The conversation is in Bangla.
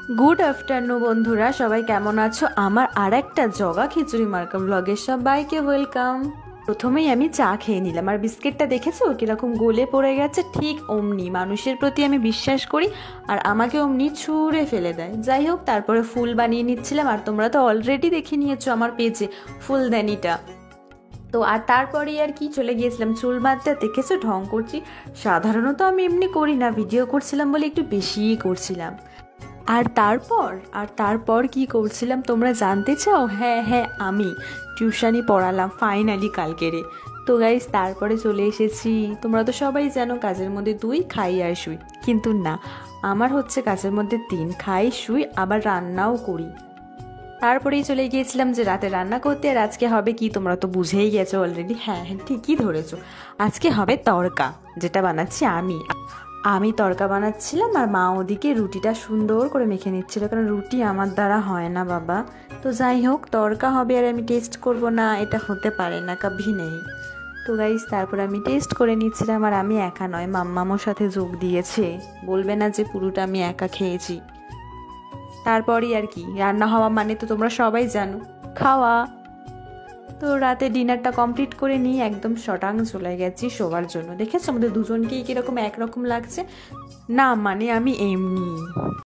গুড আফটারনুন বন্ধুরা, সবাই কেমন আছো? আমার আর একটা জগা খিচুড়ি মার্কা ব্লগে সবাইকে ওয়েলকাম। প্রথমেই আমি চা খেয়ে নিলাম, আর বিস্কিটটা দেখেছো কিরকম গলে পড়ে গেছে। ঠিক অমনি মানুষের প্রতি আমি বিশ্বাস করি, আর আমাকে অমনি ছুঁড়ে ফেলে দেয়। যাই হোক, তারপরে ফুল বানিয়ে নিচ্ছিলাম, আর তোমরা তো অলরেডি দেখে নিয়েছো আমার পেজে ফুলদানিটা। তো আর তারপরেই আর কি চলে গিয়েছিলাম চুল বাঁধতে। দেখেছো ঢং করছি, সাধারণত আমি এমনি করি না, ভিডিও করছিলাম বলে একটু বেশিই করছিলাম। আর তারপর কি করছিলাম তোমরা জানতে চাও? হ্যাঁ হ্যাঁ, আমি টিউশনি পড়ালাম ফাইনালি কালকেরে। তো গাইস, তারপরে চলে এসেছি। তোমরা তো সবাই জানো কাজের মধ্যে 2, খাই আর শুই। কিন্তু না, আমার হচ্ছে কাজের মধ্যে 3, খাই শুই আবার রান্নাও করি। তারপরেই চলে গিয়েছিলাম যে রাতে রান্না করতে। আর আজকে হবে কি, তোমরা তো বুঝেই গেছো অলরেডি। হ্যাঁ হ্যাঁ, ঠিকই ধরেছো, আজকে হবে তড়কা, যেটা বানাচ্ছি আমি। আমি তড়কা বানাচ্ছিলাম, আর মা ওদিকে রুটিটা সুন্দর করে মেখে নিচ্ছিল, কারণ রুটি আমার দ্বারা হয় না বাবা। তো যাই হোক, তড়কা হবে আর আমি টেস্ট করব না, এটা হতে পারে না, কভি নেই। তো গাইস, তারপর আমি টেস্ট করে নিচ্ছিলাম। আর আমি একা নয়, মাম্মামও সাথে যোগ দিয়েছে। বলবে না যে পুরোটা আমি একা খেয়েছি। তারপরই আর কি, রান্না হওয়া মানে তো তোমরা সবাই জানো, খাওয়া। তো রাতে ডিনারটা কমপ্লিট করে নিয়ে একদম শটাং চলে গেছি শোবার জন্য। দেখেছো আমাদের দুজনকেই কিরকম একরকম লাগছে? না মানে আমি এমনি